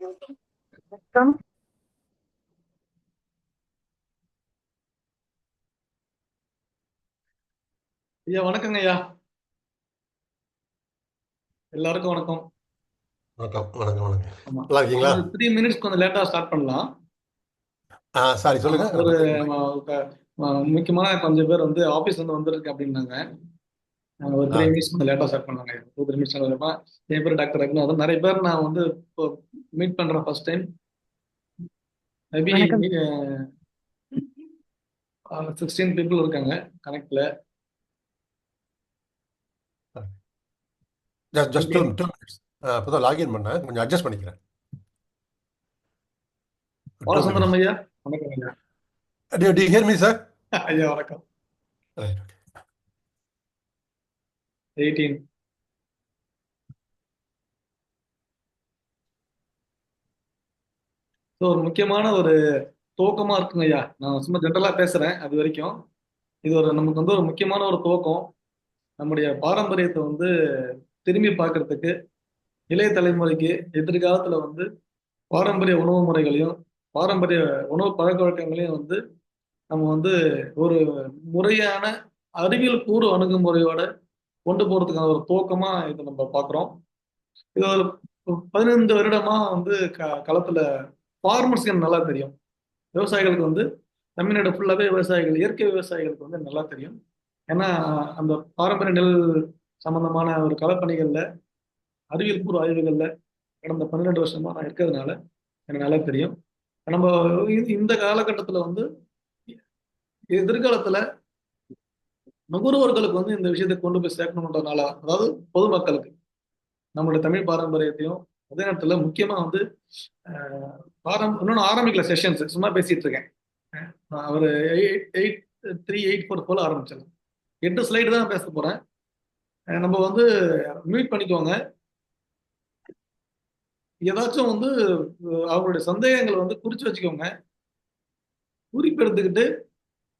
வணக்கம். ஐயா வணக்கங்க ஐயா. எல்லாருக்கும் வணக்கம். வணக்கம் வணக்கம் வணக்கம். ஆமா, நல்லா இருக்கீங்களா? ஒரு 3 மினிட்ஸ் கொஞ்சம் லேட்டா ஸ்டார்ட் பண்ணலாம். சாரி சொல்லுங்க. ஒரு முக்கியமான கொஞ்சம் பேர் வந்து ஆபீஸ்ல இருந்து வந்திருக்கு அப்படின்னாங்க. ஒரு 3 மினிட்ஸ் கொஞ்சம் லேட்டா ஸ்டார்ட் பண்ணாங்க. 2 3 மினிட்ஸ் என் பேர் டாக்டர் ரகுநாதன். நிறைய பேர் நான் வந்து இப்போ மீட் பண்றேன் ஃபர்ஸ்ட் டைம். மேபி வணக்கம். 16 பீப்புள் இருக்காங்க கனெக்ட்ல. Just 2 minutes. இப்போதான் லாகின் பண்ணேன், கொஞ்சம் அட்ஜஸ்ட் பண்ணிக்கிறேன். 2 பாலசுந்தரம் minutes. ஐயா வணக்கம் ஐயா. Do you hear me, sir? ஐயா வணக்கம். Right, okay. 18. ஒரு முக்கியமான ஒரு துவக்கமா இருக்குங்க ஐயா. நான் சும்மா ஜென்ரலா பேசுறேன் அது வரைக்கும். இது நமக்கு வந்து ஒரு முக்கியமான ஒரு துவக்கம். நம்முடைய பாரம்பரியத்தை வந்து திரும்பி பார்க்கறதுக்கு, இளைய தலைமுறைக்கு எதிர்காலத்துல வந்து பாரம்பரிய உணவு முறைகளையும் பாரம்பரிய உணவு பழக்க வழக்கங்களையும் வந்து நம்ம வந்து ஒரு முறையான அறிவியல் கூறு அணுகுமுறையோட கொண்டு போறதுக்கான ஒரு துவக்கமா இதை நம்ம பார்க்கிறோம். இது ஒரு 15 வருடமா வந்து களத்துல ஃபார்மர்ஸ்க்கு எனக்கு நல்லா தெரியும். விவசாயிகளுக்கு வந்து தமிழ்நாடு ஃபுல்லாவே விவசாயிகள், இயற்கை விவசாயிகளுக்கு வந்து நல்லா தெரியும். ஏன்னா அந்த பாரம்பரிய நெல் சம்பந்தமான ஒரு களப்பணிகள்ல, அறிவியல் பூர்வ ஆய்வுகள்ல கடந்த 12 வருஷமா நான் இருக்கிறதுனால எனக்கு நல்லா தெரியும். நம்ம இந்த காலகட்டத்துல வந்து எதிர்காலத்துல நுகர்வோர்களுக்கு வந்து இந்த விஷயத்தை கொண்டு போய் சேர்க்கணுன்றதுனால, அதாவது பொதுமக்களுக்கு நம்மளுடைய தமிழ் பாரம்பரியத்தையும், அதே நேரத்துல முக்கியமா வந்து இன்னொன்னு ஆரம்பிக்கல செஷன்ஸ், சும்மா பேசிட்டு இருக்கேன். நான் ஒரு 8 3 8 4 போல ஆரம்பிச்சிடலாம். 8 ஸ்லைடு தான் பேச போறேன். நம்ம வந்து மியூட் பண்ணிக்கோங்க. ஏதாச்சும் வந்து அவங்களுடைய சந்தேகங்களை வந்து குறிச்சு வச்சுக்கோங்க. குறிப்பெடுத்துக்கிட்டு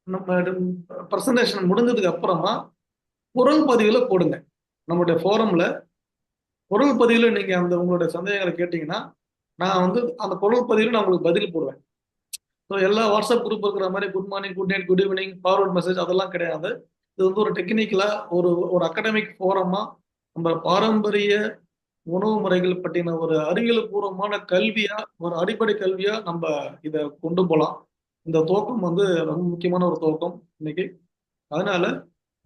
நம்ம பிரசன்டேஷன் முடிஞ்சதுக்கு அப்புறமா குரல் பதிவுல போடுங்க. நம்மளுடைய ஃபோரம்ல குரல் பதிவுல நீங்க அந்த உங்களுடைய சந்தேகங்களை கேட்டீங்கன்னா, நான் வந்து அந்த குரல் பதிவுல நான் உங்களுக்கு பதில் போடுவேன். ஸோ எல்லா வாட்ஸ்அப் குரூப் இருக்கிற மாதிரி good morning, good night, good evening, forward message அதெல்லாம் கிடையாது. இது வந்து ஒரு டெக்னிக்கலா ஒரு ஒரு அகடமிக் ஃபோரமா நம்ம பாரம்பரிய உணவு முறைகள் பற்றின ஒரு அறிவியல் பூர்வமான கல்வியா, ஒரு அடிப்படை கல்வியா நம்ம இதை கொண்டு போகலாம். இந்த துவக்கம் வந்து ரொம்ப முக்கியமான ஒரு துவக்கம் இன்னைக்கு. அதனால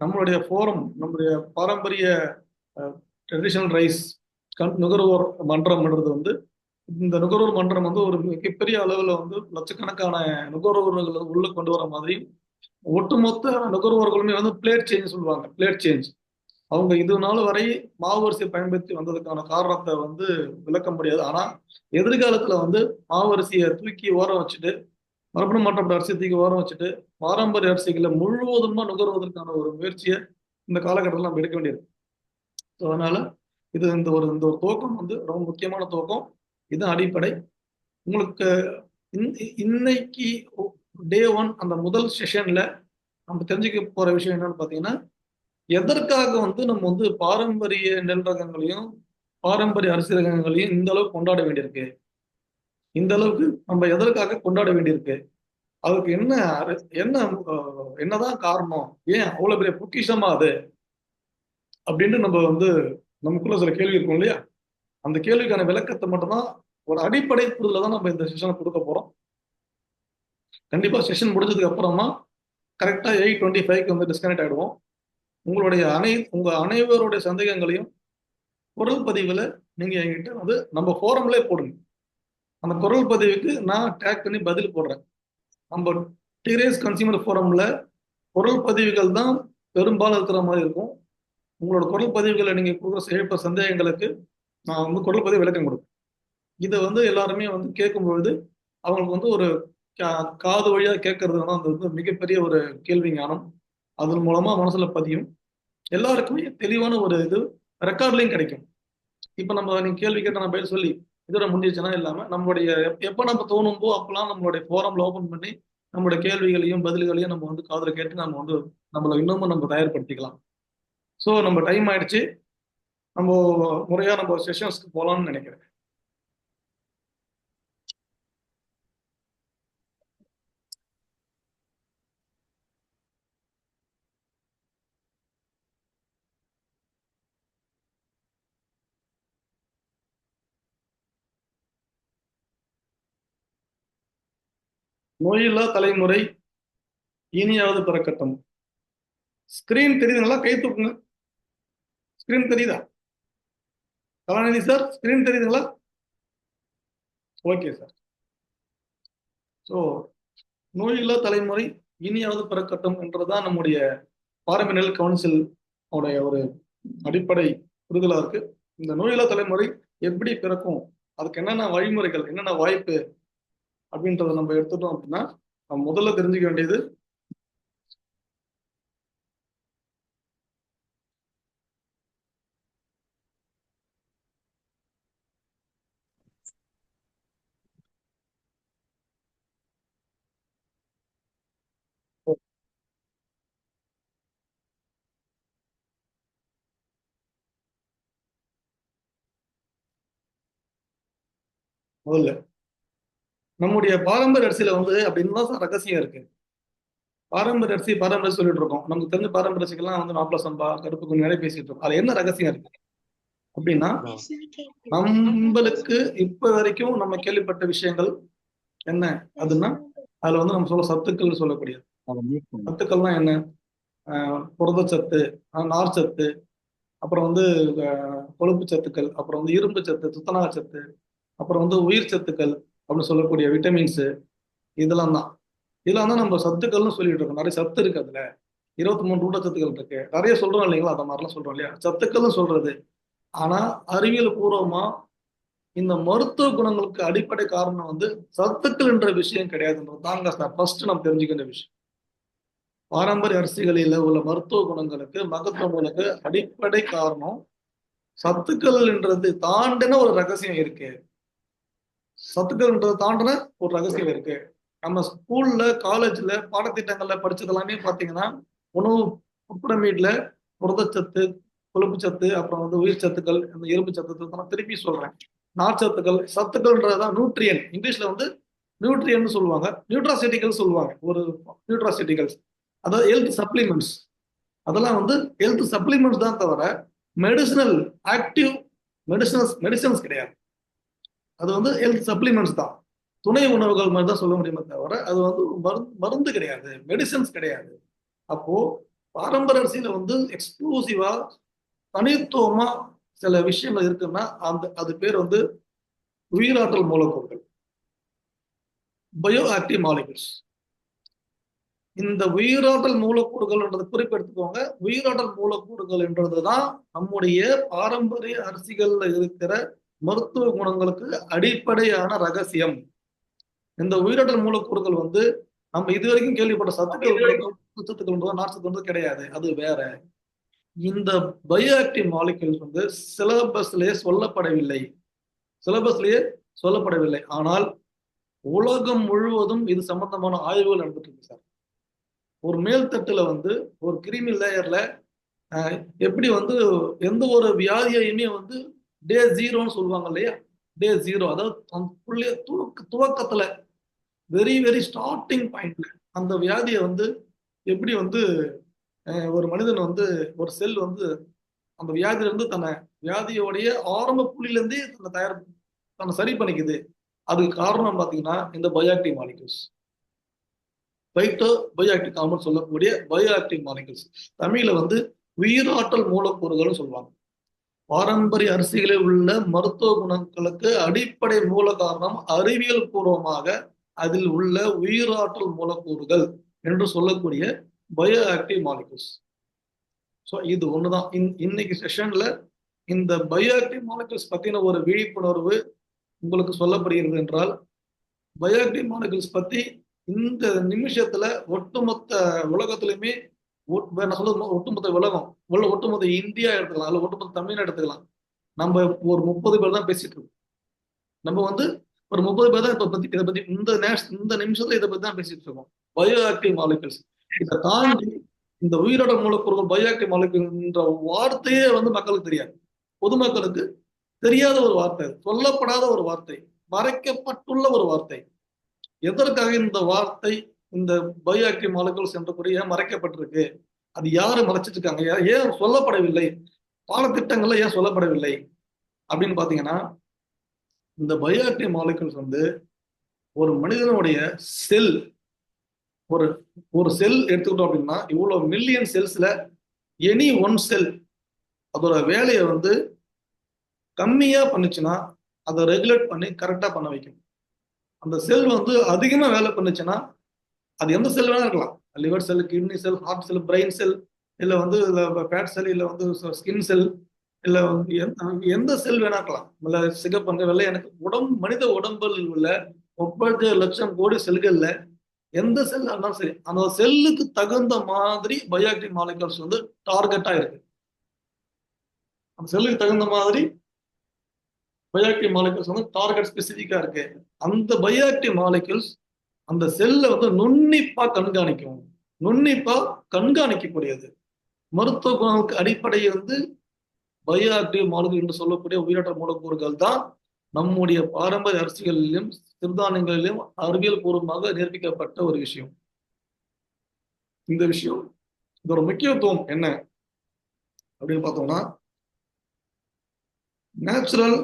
நம்மளுடைய ஃபோரம், நம்மளுடைய பாரம்பரிய ட்ரெடிஷனல் ரைஸ் நுகர்வோர் மன்றம்ன்றது வந்து, இந்த நுகர்வோர் மன்றம் வந்து ஒரு மிகப்பெரிய அளவில் வந்து லட்சக்கணக்கான நுகர்வோர்கள் உள்ள கொண்டு வர மாதிரி, ஒட்டுமொத்த நுகர்வோர்களுமே வந்து பிளேட் சேஞ்ச் சொல்லுவாங்க. பிளேட் சேஞ்ச் அவங்க இது நாள் வரை மாவரிசை பயன்படுத்தி வந்ததுக்கான காரணத்தை வந்து விளக்க முடியாது. ஆனா எதிர்காலத்துல வந்து மாவரிசையை தூக்கி ஓரம் வச்சுட்டு, மரபணு மாற்றப்பட்ட அரிசியை தூக்கி ஓரம் வச்சுட்டு, பாரம்பரிய அரிசிகளை முழுவதுமா நுகர்வதற்கான ஒரு முயற்சியை இந்த காலகட்டத்தில் நம்ம எடுக்க வேண்டியது. அதனால இது இந்த ஒரு துவக்கம் வந்து ரொம்ப முக்கியமான துவக்கம். இது அடிப்படை. உங்களுக்கு இன்னைக்கு டே 1 அந்த முதல் செஷன்ல நம்ம தெரிஞ்சுக்க போற விஷயம் என்னன்னு பாத்தீங்கன்னா, எதற்காக வந்து நம்ம வந்து பாரம்பரிய நெல் ரகங்களையும் பாரம்பரிய அரிசி ரகங்களையும் இந்த அளவுக்கு கொண்டாட வேண்டியிருக்கு, இந்த அளவுக்கு நம்ம எதற்காக கொண்டாட வேண்டியிருக்கு, அதுக்கு என்ன என்ன என்னதான் காரணம், ஏன் அவ்வளவு பெரிய பொக்கிஷமா அது அப்படின்னு நம்ம வந்து நமக்குள்ள சில கேள்வி இருக்கும் இல்லையா? அந்த கேள்விக்கான விளக்கத்தை மட்டும்தான், ஒரு அடிப்படை புரிதல தான் நம்ம இந்த செஷனை கொடுக்க போறோம். கண்டிப்பா செஷன் முடிஞ்சதுக்கு அப்புறமா கரெக்டா 8:25 வந்து டிஸ்கனெக்ட் ஆயிடுவோம். உங்க அனைவருடைய சந்தேகங்களையும் குரல் பதிவுல நீங்க என்கிட்ட வந்து நம்ம ஃபோரம்ல போடுங்க. அந்த குரல் பதிவுக்கு நான் டேக் பண்ணி பதில் போடுறேன். நம்ம டீரேஸ் கன்சியூமர் ஃபோரம்ல குரல் பதிவுகள் தான் பெரும்பாலும் இருக்கிற மாதிரி இருக்கும். உங்களோட குரல் பதிவுகளை நீங்க எழுப்ப சந்தேகங்களுக்கு நான் வந்து குரல் பதிவு விளக்கம் கொடுப்பேன். இதை வந்து எல்லாருமே வந்து கேட்கும் பொழுது அவங்களுக்கு வந்து ஒரு காது வழியா கேட்கறது அந்த வந்து மிகப்பெரிய ஒரு கேள்வி ஞானம் அதன் மூலமா மனசுல பதியும். எல்லாருக்குமே தெளிவான ஒரு இது ரெக்கார்ட்லையும் கிடைக்கும். இப்ப நீங்க கேள்வி கேட்ட நான் பதில் சொல்லி இதோட முடிஞ்சிச்சுன்னா இல்லாம நம்மளுடைய எப்ப நம்ம தோணும்போ அப்பெல்லாம் நம்மளுடைய ஃபோரம்ல ஓபன் பண்ணி நம்மளுடைய கேள்விகளையும் பதில்களையும் நம்ம வந்து காதுல கேட்டு நம்ம வந்து நம்மளை இன்னமும் நம்ம தயார்படுத்திக்கலாம். ஸோ நம்ம டைம் ஆயிடுச்சு. நம்ம முறையா நம்ம செஷன்ஸ்க்கு போகலாம்னு நினைக்கிறேன். நோயில்லா தலைமுறை இனியாவது பிறக்கட்டும். ஸ்கிரீன் தெரியுதுங்களா? கை தூக்குங்க. ஸ்கிரீன் தெரியுதா? கலாநிதி சார், ஸ்கிரீன் தெரியுதுங்களா? Okay sir. ஸோ நோயில்லா தலைமுறை இனியாவது பிறக்கட்டும் என்றுதான் நம்முடைய பாரம்பரிய நெல் கவுன்சில் உடைய ஒரு அடிப்படை புரிதலா இருக்கு. இந்த நோயில்லா தலைமுறை எப்படி பிறக்கும், அதுக்கு என்னென்ன வழிமுறைகள், என்னென்ன வாய்ப்பு அப்படின்றத நம்ம எடுத்துட்டோம் அப்படின்னா, நம்ம முதல்ல தெரிஞ்சுக்க வேண்டியது முதல்ல நம்முடைய பாரம்பரிய அரிசியில வந்து அப்படின்னு தான் சார் ரகசியம் இருக்கு. பாரம்பரிய அரிசி பாரம்பரிய சொல்லிட்டு இருக்கோம். நமக்கு தெரிஞ்ச பாரம்பரிய அரிசிக்கெல்லாம் வந்து மாப்பிள சம்பா, கருப்பு கொஞ்சம் நிறைய பேசிட்டு இருக்கோம். அது என்ன ரகசியம் இருக்கு அப்படின்னா, நம்மளுக்கு இப்ப வரைக்கும் நம்ம கேள்விப்பட்ட விஷயங்கள் என்ன அதுன்னா, அதுல வந்து நம்ம சொல்ல சத்துக்கள் சொல்லக்கூடியது. சத்துக்கள்னா என்ன? புரதச்சத்து, நார்ச்சத்து, அப்புறம் வந்து கொழுப்பு சத்துக்கள், அப்புறம் வந்து இரும்பு சத்து, துத்தநாக சத்து, அப்புறம் வந்து உயிர் சத்துக்கள் அப்படின்னு சொல்லக்கூடிய விட்டமின்ஸ், இதெல்லாம் தான். இதெல்லாம் தான் நம்ம சத்துக்கள்னு சொல்லிட்டு இருக்கோம். நிறைய சத்து இருக்கு அதுல. 23 ஊட்டச்சத்துக்கள் இருக்கு. நிறைய சொல்றோம் இல்லைங்களா? அந்த மாதிரிலாம் சொல்றோம் இல்லையா? சத்துக்கள்னு சொல்றது. ஆனா அறிவியல் பூர்வமா இந்த மருத்துவ குணங்களுக்கு அடிப்படை காரணம் வந்து சத்துக்கள் என்ற விஷயம் கிடையாதுன்றது தாங்க சார் ஃபர்ஸ்ட் நம்ம தெரிஞ்சுக்க வேண்டிய விஷயம். பாரம்பரிய அரிசிகளில் உள்ள மருத்துவ குணங்களுக்கு, மகத்துவங்களுக்கு அடிப்படை காரணம் சத்துக்கள் என்றது தாண்டின ஒரு ரகசியம் இருக்கு. சத்துக்கள்ன்றது தாண்டின ஒரு ரகசியம் இருக்கு. நம்ம ஸ்கூல்ல, காலேஜ்ல, பாடத்திட்டங்கள்ல படிச்சது எல்லாமே பாத்தீங்கன்னா, உணவு பிரமிட்ல புரதச்சத்து, கொழுப்புச்சத்து, அப்புறம் வந்து உயிர் சத்துக்கள், அந்த இரும்பு சத்து, நான் திருப்பி சொல்றேன். நார்ச்சத்துக்கள், சத்துக்கள்ன்றதுதான் நியூட்ரியன். இங்கிலீஷ்ல வந்து நியூட்ரியன் சொல்லுவாங்க, நியூட்ராசிட்டிகல் சொல்லுவாங்க. ஒரு நியூட்ராசிட்டிகல்ஸ், அதாவது ஹெல்த் சப்ளிமெண்ட்ஸ். அதெல்லாம் வந்து ஹெல்த் சப்ளிமெண்ட்ஸ் தான் தவிர மெடிசினல் ஆக்டிவ் மெடிசன்ஸ் கிடையாது. அது வந்து ஹெல்த் சப்ளிமெண்ட்ஸ் தான். துணை உணவுகள் மாதிரி தான் சொல்ல முடியுமே தவிர அது வந்து மருந்து கிடையாது, மெடிசன்ஸ் கிடையாது. அப்போ பாரம்பரிய அரிசியில வந்து எக்ஸ்க்ளூசிவா தனித்துவமா சில விஷயங்கள் இருக்குன்னா அது பேர் வந்து உயிராற்றல் மூலக்கூறுகள், பயோ ஆக்டிவ் மாலிகுல்ஸ். இந்த உயிராற்றல் மூலக்கூறுகள் குறிப்பெடுத்துக்கோங்க. உயிராற்றல் மூலக்கூறுகள் என்றதுதான் நம்முடைய பாரம்பரிய அரிசிகள்ல இருக்கிற மருத்துவ குணங்களுக்கு அடிப்படையான ரகசியம். இந்த உயிராற்றல் மூலக்கூறுகள் வந்து நம்ம இதுவரைக்கும் கேள்விப்பட்ட சத்துக்கள் நார்ச்சத்து கிடையாது. அது வேற. இந்த பயோ ஆக்டிவ் மாலிகுல்ஸ் வந்து சிலபஸ்லயே சொல்லப்படவில்லை. சிலபஸ்லயே சொல்லப்படவில்லை. ஆனால் உலகம் முழுவதும் இது சம்பந்தமான ஆய்வுகள் நடந்துட்டு இருக்கு சார். ஒரு மேல் தட்டுல வந்து ஒரு கிருமி லேயர்ல எப்படி வந்து எந்த ஒரு வியாதியையுமே வந்து டே ஜீரோன்னு சொல்லுவாங்க இல்லையா? டே ஜீரோ, அதாவது துவக்கத்துல வெரி வெரி ஸ்டார்டிங் பாயிண்ட்ல அந்த வியாதியை வந்து எப்படி வந்து ஒரு மனிதன் வந்து ஒரு செல் வந்து அந்த வியாதியில இருந்து தன்னை வியாதியோடைய ஆரம்ப புள்ளியில இருந்தே தன்னை சரி பண்ணிக்குது. அதுக்கு காரணம் பாத்தீங்கன்னா இந்த bioactive molecules, phyto bioactive compound சொல்லக்கூடிய பயோஆக்டிவ் மாலிகுல்ஸ். தமிழ்ல வந்து உயிராற்றல் மூலக்கூறுகள் சொல்லுவாங்க. பாரம்பரிய அரிசிகளில் உள்ள மருத்துவ குணங்களுக்கு அடிப்படை மூல காரணம் அறிவியல் பூர்வமாக அதில் உள்ள உயிராற்றல் மூலக்கூறுகள் என்று சொல்லக்கூடிய பயோ ஆக்டிவ் மாலிகுல்ஸ். ஸோ இது ஒண்ணுதான் இன்னைக்கு செஷன்ல இந்த பயோ ஆக்டிவ் மாலிகுல்ஸ் பத்தின ஒரு விழிப்புணர்வு உங்களுக்கு சொல்லப்படுகிறது என்றால், பயோ ஆக்டிவ் மாலிகுல்ஸ் பத்தி இந்த நிமிஷத்துல ஒட்டுமொத்த உலகத்திலுமே ஒட்டுமொத்த உலகம், ஒட்டுமொத்த இந்தியா எடுத்துக்கலாம், அல்ல ஒட்டுமொத்த தமிழ்நாடு எடுத்துக்கலாம். நம்ம ஒரு 30 பேர் தான் பேசிட்டு இருக்கோம். நம்ம வந்து ஒரு 30 பேர் தான் இதை பத்தி இந்த நிமிஷத்துல இதை பத்தி தான் பேசிட்டு இருக்கோம். Bio active molecules. இதை தாண்டி இந்த உயிரோட மூலக்கூறுகள் பயோ ஆக்டிவ் மாலிகுல்ன்ற வார்த்தையே வந்து மக்களுக்கு தெரியாது. பொதுமக்களுக்கு தெரியாத ஒரு வார்த்தை, சொல்லப்படாத ஒரு வார்த்தை, மறைக்கப்பட்டுள்ள ஒரு வார்த்தை. எதற்காக இந்த வார்த்தை, இந்த பயோ ஆக்டிவ் மாலிகுல்ஸ் என்ற கூடிய மறைக்கப்பட்டிருக்கு? அது யாரு மறைச்சிட்டு இருக்காங்க? ஏன் சொல்லப்படவில்லை? பாடத்திட்டங்கள்ல ஏன் சொல்லப்படவில்லை அப்படின்னு பாத்தீங்கன்னா, இந்த பயோ ஆக்டிவ் மாலிகுல்ஸ் வந்து ஒரு மனிதனுடைய செல் ஒரு ஒரு செல் எடுத்துக்கிட்டோம் அப்படின்னா இவ்வளவு மில்லியன் செல்ஸ்ல எனி ஒன் செல் அதோட வேலையை வந்து கம்மியா பண்ணுச்சுன்னா அதை ரெகுலேட் பண்ணி கரெக்டா பண்ண வைக்கும். அந்த செல் வந்து அதிகமா வேலை பண்ணுச்சுன்னா அது எந்த செல் வேணா இருக்கலாம். லிவர் செல், கிட்னி செல், ஹார்ட் செல், பிரெயின் செல், இல்ல வந்து ஃபேட் செல், இல்ல வந்து ஸ்கின் செல், இல்ல வந்து எந்த செல் வேணா இருக்கலாம். இல்ல சிகப்பு வெள்ளை, எனக்கு மனித உடம்பில் உள்ள 30 லட்சம் கோடி செல்கள்ல எந்த செல் இருந்தாலும் சரி அந்த செல்லுக்கு தகுந்த மாதிரி பயோஆக்டிவ் மாலிகூல்ஸ் வந்து டார்கெட்டா இருக்கு. அந்த செல்லுக்கு தகுந்த மாதிரி பயோஆக்டிவ் மாலிகூல்ஸ் வந்து டார்கெட் ஸ்பெசிஃபிக்கா இருக்கு. அந்த பயோஆக்டிவ் மாலிகூல்ஸ் அந்த செல்லை வந்து நுண்ணிப்பா கண்காணிக்கும். நுண்ணிப்பா கண்காணிக்கக்கூடியது. மருத்துவ குணங்களுக்கு அடிப்படை வந்து பயோஆக்டிவ் மாலிகூல் என்று சொல்லக்கூடிய உயிரற்ற மூலக்கூறுகள் தான் நம்முடைய பாரம்பரிய அரிசிகளிலும் சிறுதானியங்களிலும் அறிவியல் பூர்வமாக நிரூபிக்கப்பட்ட ஒரு விஷயம். இந்த விஷயம் இதோட முக்கியத்துவம் என்ன அப்படின்னு பார்த்தோம்னா, natural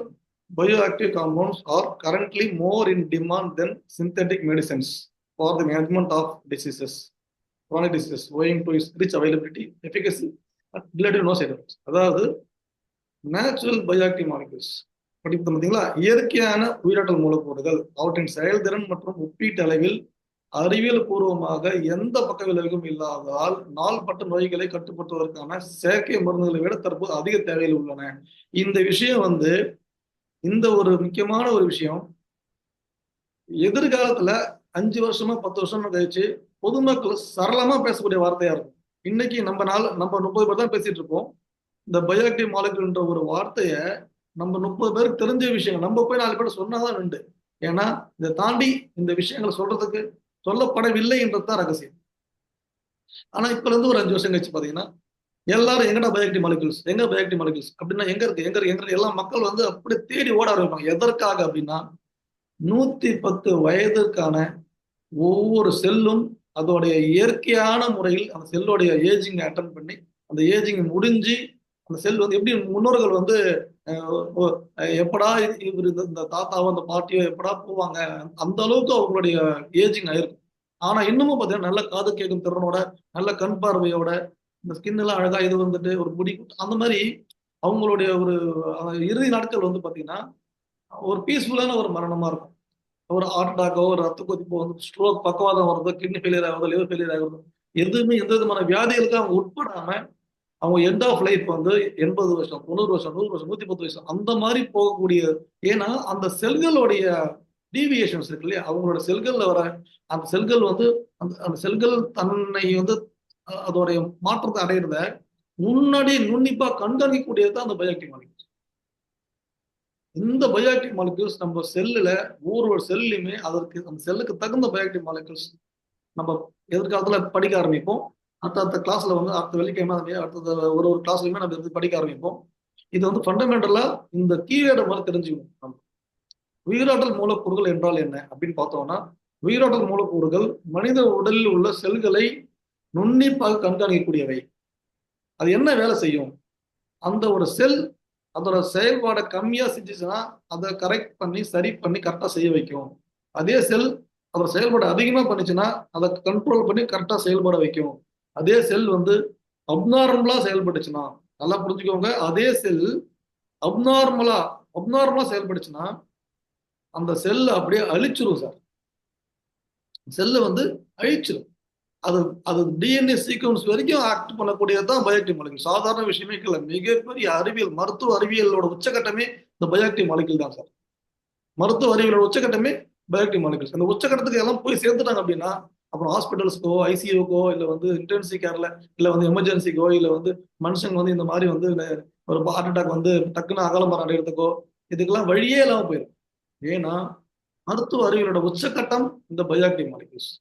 bioactive compounds are currently more in demand than synthetic medicines for the management of diseases, chronic diseases, owing to its rich availability, efficacy, and relative no side effects. அதாவது நேச்சுரல் பயோஆக்டிவ் மாலிகூல்ஸ் படிப்பு பார்த்தீங்களா, இயற்கையான உயிராற்றல் மூலக்கூறுகள் அவற்றின் செயல்திறன் மற்றும் ஒப்பீட்டு அளவில் அறிவியல் பூர்வமாக எந்த பக்க விளைவுகளும் இல்லாததால் நாள்பட்ட நோய்களை கட்டுப்படுத்துவதற்கான செயற்கை மருந்துகளை விட தற்போது அதிக தேவைகள் உள்ளன. இந்த விஷயம் வந்து இந்த ஒரு முக்கியமான ஒரு விஷயம் எதிர்காலத்துல 5 வருஷமா 10 வருஷமா கழிச்சு பொதுமக்கள் சரளமா பேசக்கூடிய வார்த்தையா இருக்கும். இன்னைக்கு நம்ம 30 பேர் தான் பேசிட்டு இருப்போம். இந்த பயோஆக்டிவ் மாலிகூல்ன்ற ஒரு வார்த்தையை நம்ம 30 பேருக்கு தெரிஞ்ச விஷயம் நம்ம போய் 4 பேர் சொன்னாதான் உண்டு. ஏன்னா இதை தாண்டி இந்த விஷயங்களை சொல்றதுக்கு சொல்லப்படவில்லை என்றதுதான் ரகசியம். ஆனா இப்ப இருந்து ஒரு 5 வருஷம் கழிச்சு பாத்தீங்கன்னா எல்லாரும் எங்கடா பயோஆக்டிவ் மாலிகூல்ஸ், எங்க பயோஆக்டிவ் மாலிகூல்ஸ் அப்படின்னா எங்க இருக்கு எல்லா மக்கள் வந்து அப்படி தேடி ஓட ஆரம்பிப்பாங்க. எதற்காக அப்படின்னா 110 வயதுக்கான ஒவ்வொரு செல்லும் அதோடைய இயற்கையான முறையில் அந்த செல்லுடைய ஏஜிங் அட்டன் பண்ணி அந்த ஏஜிங் முடிஞ்சு அந்த செல் வந்து எப்படி முன்னோர்கள் வந்து எப்படா இவர் இந்த தாத்தாவோ அந்த பாட்டியோ எப்படா போவாங்க அந்த அளவுக்கு அவங்களுடைய ஏஜிங் ஆயிருக்கும். ஆனா இன்னமும் பார்த்தீங்கன்னா நல்ல காது கேட்கும் திறனோட, நல்ல கண் பார்வையோட, இந்த ஸ்கின் எல்லாம் அழகா இது வந்துட்டு ஒரு முடி அந்த மாதிரி அவங்களுடைய ஒரு இறுதி நாட்கள் வந்து பாத்தீங்கன்னா ஒரு பீஸ்ஃபுல்லான ஒரு மரணமா இருக்கும். ஒரு ஹார்ட் அட்டாக்கோ, ஒரு ரத்த கொதிப்போ வந்து ஸ்ட்ரோக், பக்கவாதம் வர்றதோ, கிட்னி ஃபெயிலியர் ஆகுறதோ, லிவர் ஃபெயிலியர் ஆகுறதோ, எதுவுமே எந்த விதமான வியாதிகளுக்கும் அவங்க உட்படாம அவங்க எண்ட் ஆஃப் லைஃப் வந்து 80 வருஷம், 90 வருஷம், 100 வருஷம், 110 வயசு அந்த மாதிரி போகக்கூடிய. ஏன்னா அந்த செல்களுடைய டீவியேஷன்ஸ் இருக்கு இல்லையா, அவங்களோட செல்கள்ல வர அந்த செல்கள் வந்து அந்த செல்கள் தன்னை வந்து அதோடைய மாற்றத்தை அடையிறத முன்னாடி நுண்ணிப்பா கண்காணிக்கக்கூடியது தான் அந்த பயோஆக்டிவ் மாலிகூல்ஸ். இந்த பயோஆக்டிவ் மாலிகூல்ஸ் நம்ம செல்லுல ஒவ்வொரு செல்லுமே அதற்கு அந்த செல்லுக்கு தகுந்த பயோஆக்டிவ் மாலிகூல்ஸ் நம்ம எதிர்காலத்துல படிக்க ஆரம்பிப்போம். அடுத்த கிளாஸ்ல வந்து அடுத்த வெள்ளிக்கிழமை அடுத்த ஒரு கிளாஸ்லயுமே நம்ம இருந்து படிக்க ஆரம்பிப்போம். இது வந்து ஃபண்டமெண்டலா இந்த கீவேர்டை மாதிரி தெரிஞ்சுக்கணும். நம்ம உயிராற்றல் மூலக்கூறுகள் என்றால் என்ன அப்படின்னு பார்த்தோம்னா, உயிராற்றல் மூலக்கூறுகள் மனித உடலில் உள்ள செல்களை நுண்ணிப்பாக கண்காணிக்கக்கூடியவை. அது என்ன வேலை செய்யும்? அந்த ஒரு செல் அதோட செயல்பாடை கம்மியா செஞ்சுச்சுன்னா அதை கரெக்ட் பண்ணி சரி பண்ணி கரெக்டா செய்ய வைக்கும். அதே செல் அதோட செயல்பாடு அதிகமா பண்ணுச்சுன்னா அதை கண்ட்ரோல் பண்ணி கரெக்டா செயல்பட வைக்கும். அதே செல் வந்து அப்நார்மலா செயல்பட்டுச்சுன்னா, நல்லா புரிஞ்சுக்கோங்க, அதே செல் அப்நார்மலா செயல்படுச்சுன்னா அந்த செல்லை அப்படியே அழிச்சிரும் சார். செல்லை வந்து அழிச்சிடும். அது அது டிஎன்ஏ சீக்வன்ஸ் வரைக்கும் ஆக்ட் பண்ணக்கூடியதுதான் பயோஆக்டிவ் மாலிகூல். சாதாரண விஷயமே இல்லை. மிகப்பெரிய அறிவியல், மருத்துவ அறிவியலோட உச்சகட்டமே இந்த பயோஆக்டிவ் மாலிகூல் தான் சார். மருத்துவ அறிவியலோட உச்சகட்டமே பயோஆக்டிவ் மாலிகூல்ஸ். அந்த உச்சகட்டத்துக்கு எல்லாம் போய் சேர்ந்துட்டாங்க அப்படின்னா அப்புறம் ஹாஸ்பிட்டல்ஸ்க்கோ, ஐசியூக்கோ, இல்லை வந்து இன்டென்சிவ் கேர்ல, இல்லை வந்து எமர்ஜென்சிக்கோ, இல்லை வந்து மனுஷங்க வந்து இந்த மாதிரி வந்து ஒரு ஹார்ட் அட்டாக் வந்து டக்குன்னு அகலமரம் அடையிறதுக்கோ இதுக்கெல்லாம் வழியே இல்லாமல் போயிடும். ஏன்னா மருத்துவ அறிவியலோட உச்சகட்டம் இந்த பயோஆக்டிவ் மாலிகூல்ஸ்.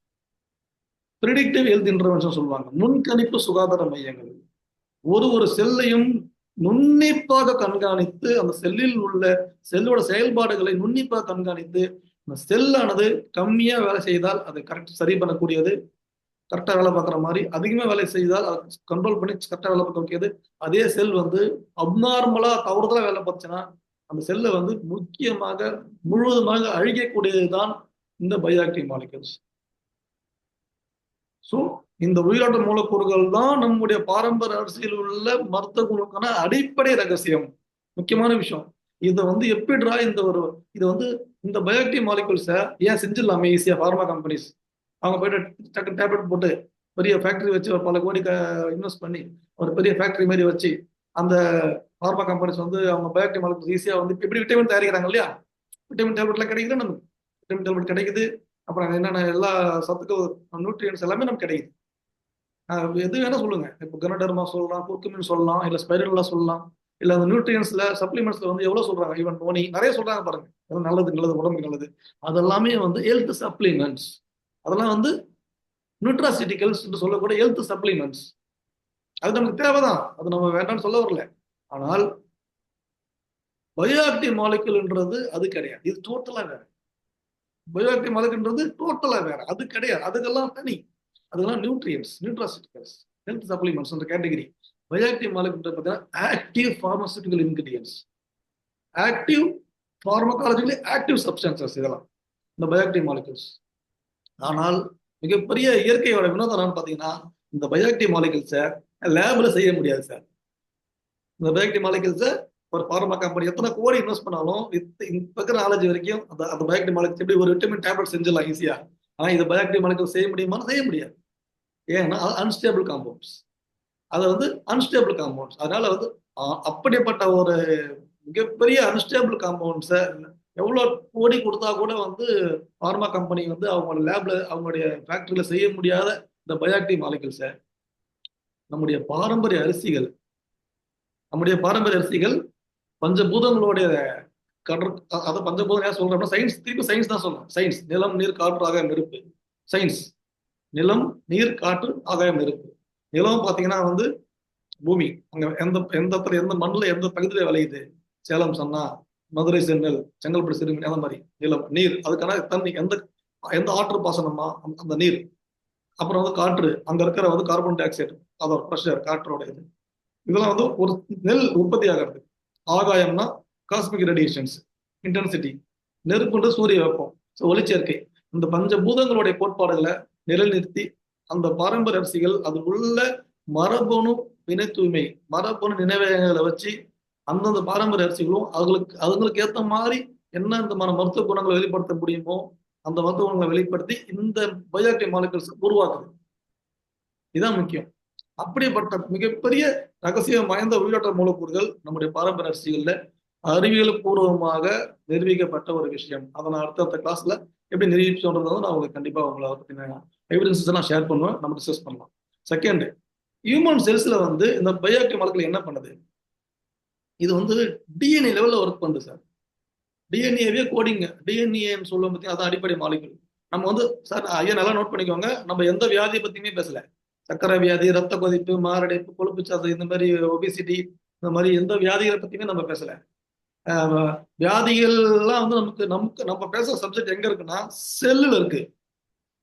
பிரிடிக்டிவ் ஹெல்த் இன்டர்வென்ஷன் சொல்லுவாங்க, முன்கணிப்பு சுகாதார மையங்கள். ஒரு செல்லையும் நுண்ணிப்பாக கண்காணித்து அந்த செல்லில் உள்ள செல்லோட செயல்பாடுகளை நுண்ணிப்பாக கண்காணித்து அந்த செல்லானது கம்மியா வேலை செய்தால் அதை கரெக்ட் சரி பண்ணக்கூடியது, கரெக்டா வேலை பார்க்குற மாதிரி. அதிகமா வேலை செய்தால் அதை கண்ட்ரோல் பண்ணி கரெக்டா வேலை பார்க்க வைக்கிறது. அதே செல் வந்து அப்நார்மலா தவறுதலா வேலை பார்த்துச்சுன்னா அந்த செல்லை வந்து முக்கியமாக முழுவதுமாக அழிக்கக்கூடியதுதான் இந்த பயோஆக்டிவ் மாலிகூல்ஸ். இந்த உயிரோட்ட மூலக்கூறுகள் தான் நம்முடைய பாரம்பரிய அரசியல் உள்ள மருத்துவ குழுக்கான அடிப்படை ரகசியம். முக்கியமான விஷயம். இதை வந்து எப்படிடா இது வந்து இந்த பயோஆக்டிவ் மாலிகுல்ஸை ஏன் செஞ்சிடலாமே ஈஸியா ஃபார்மா கம்பெனிஸ். அவங்க போயிட்டு டக்கு டேப்லெட் போட்டு பெரிய ஃபேக்டரி வச்சு ஒரு பல கோடி இன்வெஸ்ட் பண்ணி ஒரு பெரிய ஃபேக்டரி மாதிரி வச்சு அந்த ஃபார்மா கம்பெனிஸ் வந்து அவங்க பயோஆக்டிவ் மாலிகுல்ஸ் ஈஸியா வந்து எப்படி விட்டமின் தயாரிக்கிறாங்க இல்லையா? விட்டமின் டேப்லெட்லாம் கிடைக்குது நமக்கு. விட்டமின் டேப்லெட் கிடைக்குது. அப்புறம் என்னென்ன எல்லா சத்துக்கள் நியூட்ரியன்ஸ் எல்லாமே நமக்கு கிடைக்குது. எது வேணா சொல்லுங்க. இப்போ கனடர்மா சொல்லலாம், குர்குமின் சொல்லலாம், இல்ல ஸ்பைருலா சொல்லலாம், இல்ல அந்த நியூட்ரியன்ஸ்ல சப்ளிமெண்ட்ஸ்ல வந்து எவ்வளவு சொல்றாங்க. ஈவன் டோனி நிறைய சொல்றாங்க பாருங்க. அது நல்லது நல்லது உடம்புக்கு நல்லது. அதெல்லாமே வந்து ஹெல்த் சப்ளிமெண்ட்ஸ். அதெல்லாம் வந்து நியூட்ராசிட்டிகல்ஸ் என்று சொல்லக்கூடிய ஹெல்த் சப்ளிமெண்ட்ஸ். அது நமக்கு தேவைதான். அது நம்ம வேண்டாம்னு சொல்ல வரல. ஆனால் பயோஆக்டிவ் மாலிகுல்ன்றது அது கிடையாது. இது டோட்டலா வேற. பயோஆக்டிவ் மாலிகுல்ன்றது டோட்டலா வேற. அது கிடையாது. அதுக்கெல்லாம் தனி. அதெல்லாம் நியூட்ரியன்ஸ், நியூட்ராசிட்டிகல்ஸ், ஹெல்த் சப்ளிமெண்ட்ஸ் என்ற கேட்டகரி. பயோஆக்டிவ் மாலிகுல் பார்த்தீங்கன்னா active pharmaceutical ingredients, active pharmacologically active substances இதெல்லாம் இந்த பயோஆக்டிவ் மாலிகுல்ஸ். ஆனால் மிகப்பெரிய இயற்கையோட வினோதம் என்னன்னு பார்த்தீங்கன்னா இந்த பயோஆக்டிவ் மாலிகுல்ஸை லேப்ல செய்ய முடியாது சார். இந்த பயோஆக்டிவ் மாலிகுல்ஸை ஒரு ஃபார்மா கம்பெனி எத்தனை கோடி இன்வெஸ்ட் பண்ணாலும் இப்ப இருக்கிற நாலேஜ் வரைக்கும் அந்த பயோஆக்டிவ் மாலிகுல்ஸ் எப்படி ஒரு விட்டமின் டேப்லெட் செஞ்சிடலாம் ஈஸியா. ஆனா இந்த பயோஆக்டிவ் மாலிகுல் செய்ய முடியுமான்னு செய்ய முடியாது. ஏன்னா அன்ஸ்டேபிள் காம்பவுண்ட்ஸ். அது வந்து அன்ஸ்டேபிள் காம்பவுண்ட்ஸ். அதனால வந்து அப்படிப்பட்ட ஒரு மிகப்பெரிய அன்ஸ்டேபிள் காம்பவுண்ட்ஸை எவ்வளவு கோடி கொடுத்தா கூட வந்து ஃபார்மா கம்பெனி வந்து அவங்க லேப்ல அவங்களுடைய ஃபேக்டரியில செய்ய முடியாத இந்த பயோஆக்டிவ் மாலிகுல்ஸை நம்முடைய பாரம்பரிய அரிசிகள் பஞ்சபூதங்களுடைய கடற் அதை பஞ்சபூதம் ஏன் சொல்றோம்னா சயின்ஸ், திருப்பி சயின்ஸ் தான் சொல்றோம். சயின்ஸ் நிலம், நீர், காற்று, ஆகாயம், நெருப்பு. சயின்ஸ் நிலம், நீர், காற்று, ஆகாயம், நெருப்பு. நிலம் பாத்தீங்கன்னா வந்து பூமி. அங்க எந்த மண்ணுல எந்த பகுதியில விளையுது. சேலம் சொன்னா, மதுரை சென்னல், செங்கல்பட்டு சிறுமி, அந்த மாதிரி. நிலம், நீர், அதுக்கான தண்ணி எந்த எந்த ஆற்று பாசனமா அந்த நீர். அப்புறம் வந்து காற்று, அங்க இருக்கிற வந்து கார்பன் டை ஆக்சைடு, அதோட ப்ரெஷர், காற்றோட இது. இதெல்லாம் வந்து ஒரு நெல் உற்பத்தி ஆகிறது. ஆகாயம்னா காஸ்மிக் ரேடியேஷன்ஸ், இன்டென்சிட்டி. நெருப்புன்ற சூரிய வெப்பம், ஒளிச்சேர்க்கை. இந்த பஞ்சபூதங்களுடைய கோட்பாடுகளை நிலைநிறுத்தி அந்த பாரம்பரிய அரிசிகள் அது உள்ள மரபணு வினை தூய்மை, மரபணு நினைவகங்களை வச்சு அந்தந்த பாரம்பரிய அரிசிகளும் அதுங்களுக்கு ஏற்ற மாதிரி என்ன இந்த மருத்துவ குணங்களை வெளிப்படுத்த முடியுமோ அந்த மருத்துவ குணங்களை வெளிப்படுத்தி இந்த பயோஆக்டிவ் மாலிகுல்ஸ் உருவாக்குது. இதுதான் முக்கியம். அப்படிப்பட்ட மிகப்பெரிய ரகசியம் வாய்ந்த உயிரோட்ட மூலக்கூறுகள் நம்முடைய பாரம்பரிய அரிசிகள்ல அறிவியல் பூர்வமாக நிரூபிக்கப்பட்ட ஒரு விஷயம். அதை நான் அடுத்த கிளாஸ்ல எப்படி நிரூபிச்சோன்றதை நான் உங்களுக்கு கண்டிப்பா உங்களை பத்தின எவிடன்சஸ் நான் ஷேர் பண்ணுவேன். நம்ம டிஸ்கஸ் பண்ணலாம். செகண்ட், ஹியூமன் செல்ஸ்ல வந்து இந்த பயோஆக்டிவ் மாலிகுல் என்ன பண்ணுது? இது வந்து டிஎன்ஏ லெவல்ல ஒர்க் பண்ணுது சார். டிஎன்ஏவே கோடிங்க. டிஎன்ஏன்னு சொல்லும் பார்த்தீங்கன்னா அதான் அடிப்படை மாலிகுல். நம்ம வந்து சார் ஐயா நல்லா நோட் பண்ணிக்கோங்க, நம்ம எந்த வியாதியை பத்தியுமே பேசல. சக்கரை வியாதி, ரத்த கொதிப்பு, மாரடைப்பு, கொழுப்பு சத்து, இந்த மாதிரி ஒபிசிட்டி, இந்த மாதிரி எந்த வியாதிகளை பத்தியுமே நம்ம பேசல. வியாதிகள்லாம் வந்து நமக்கு நம்ம பேசுற சப்ஜெக்ட் எங்க இருக்குன்னா செல்லுல இருக்கு.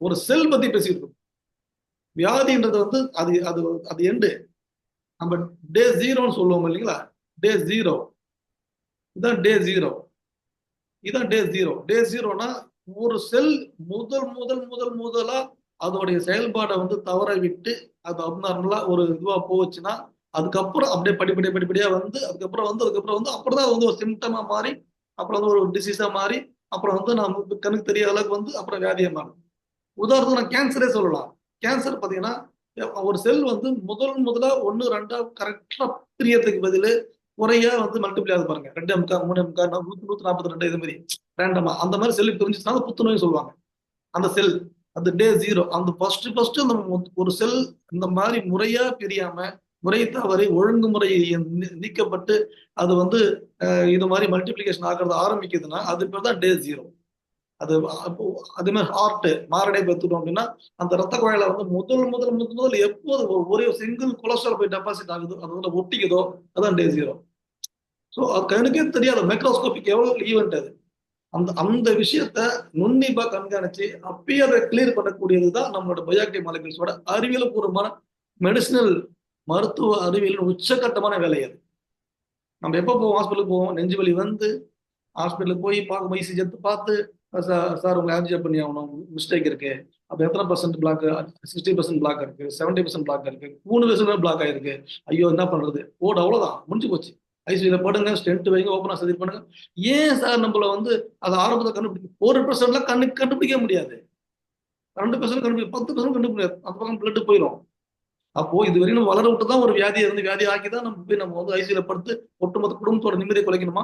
ஒரு செல் பத்தி பேசிட்டு இருக்கோம். வியாதின்றது வந்து அது அது அது எண்டு. நம்ம டே ஜீரோன்னு சொல்லுவோம் இல்லைங்களா? டே ஜீரோ. இதான் டே ஜீரோ. இதான் டே ஜீரோ. டே ஜீரோனா ஒரு செல் முதலா அதோடைய செயல்பாடை வந்து தவற விட்டு அது அப்நார்மலா ஒரு இதுவா போச்சுன்னா அதுக்கப்புறம் அப்படியே படிப்படியா வந்து அதுக்கப்புறம் வந்து அப்படிதான் வந்து ஒரு சிம்டமா மாறி அப்புறம் வந்து ஒரு டிசீஸா மாறி அப்புறம் வந்து நமக்கு கண்ணுக்கு தெரியாத அளவுக்கு வந்து அப்புறம் வியாதியா மாறும். உதாரணத்துக்கு நான் கேன்சரே சொல்லலாம். கேன்சர் பாத்தீங்கன்னா ஒரு செல் வந்து முதலா 1, 2 கரெக்டா பிரியறதுக்கு பதில் முறையா வந்து மல்டிபிள் ஆகுது பாருங்க. 2 முக்கால் 3 முக்கால் 142 இது மாதிரி ரேண்டமா அந்த மாதிரி செல் பிரிஞ்சுச்சுன்னா புத்துநோய் சொல்லுவாங்க. அந்த செல் அந்த டே ஜீரோ. அந்த ஃபர்ஸ்ட் அந்த ஒரு செல் இந்த மாதிரி முறையா பிரியாம முறை தவறி ஒழுங்குமுறை நீக்கப்பட்டு அது வந்து இது மாதிரி மல்டிபிளிகேஷன் ஆகிறது ஆரம்பிக்குதுன்னா அது பேர் தான் டே ஜீரோ. அது அதே மாதிரி ஹார்ட் மாரடைப்பு எடுத்துட்டோம் அப்படின்னா அந்த ரத்த குழாயில வந்து முதல் எப்போது ஒரே சிங்கிள் கொலஸ்ட்ரால் போய் டெபாசிட் ஆகுதோ அது வந்து ஒட்டிக்குதோ அதான் டே ஜீரோ. ஸோ அது கண்ணுக்கே தெரியாத மைக்ரோஸ்கோபிக் எவ்வளவு ஈவெண்ட் அது. அந்த விஷயத்த நுண்ணிப்பா கண்காணிச்சு அப்பயே அதை கிளியர் பண்ணக்கூடியதுதான் நம்மளோட பயோஆக்டிவ் மாலிகுல்ஸோட அறிவியல் பூர்வமான மெடிசினல் மருத்துவ அறிவியல் உச்சகட்டமான வேலை அது. நம்ம எப்போ போவோம்? ஹாஸ்பிட்டலுக்கு போவோம். நெஞ்சு வலி வந்து ஹாஸ்பிட்டலுக்கு போய் பார்க்க இசிஜி எடுத்து பார்த்து சார் உங்களை ஆன்ஜியோ பண்ணி ஆகணும், மிஸ்டேக் இருக்கு அப்போ எத்தனை பர்சன்ட் பிளாக்? 60% பிளாக் இருக்கு, 70% பிளாக் இருக்கு, 3% பிளாக் ஆயிருக்கு. ஐயோ என்ன பண்றது? ஓடு அவ்வளவுதான், முடிஞ்சு போச்சு. ஐசியூல போடுங்க, ஸ்டென்ட் வைங்க, ஓப்பனா சர்ஜரி பண்ணுங்க. ஏன் சார் நம்மள வந்து அதை ஆரம்பத்தை கண்டுபிடிக்க 1% கண்டுபிடிக்க முடியாது, 2% கண்டுபிடிக்க, 10% கண்டுபிடிக்க முடியாது. அந்த பக்கம் பிளட் போயிடும். அப்போ இது வரையும் நம்ம வளர விட்டு தான் ஒரு வியாதியை இருந்து வியாதி ஆக்கி தான் நம்ம போய் நம்ம வந்து ஐசியூல படுத்து ஒட்டுமொத்த குடும்பத்தோட நிம்மதியை குலைக்கணுமா?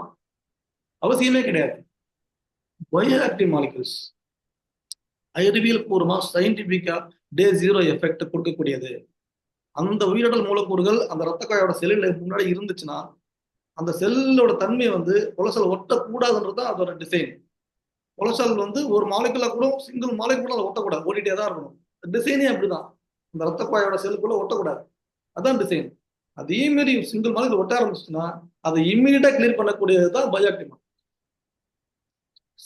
அவசியமே கிடையாது. பயோ ஆக்டிவ் மாலிகூல்ஸ் அறிவியல் பூர்வமா சயின்டிபிக்கா டே 0 எஃபெக்ட் கொடுக்கக்கூடியது. அந்த உயிரிடல் மூலக்கூறுகள் அந்த ரத்த குழாயோட செல்லுல முன்னாடி இருந்துச்சுன்னா அந்த செல்லோட தன்மை வந்து கொலஸ்ட்ரால் ஒட்டக்கூடாதுன்றது தான் அதோட டிசைன். கொலஸ்ட்ரால் வந்து ஒரு மாலிகுலா கூட சிங்கிள் மாலிகுலா ஒட்டக்கூடாது, ஓடிட்டே தான் இருக்கணும். டிசைனே அப்படிதான், அந்த ரத்த குழாயோட செல்லுக்குள்ள ஒட்டக்கூடாது, அதான் டிசைன். அதே மாதிரி சிங்கிள் மாலிகுல் ஒட்ட ஆரம்பிச்சுன்னா அதை இம்மீடியட்டா கிளியர் பண்ணக்கூடியது தான் பயோஆக்டிவ்.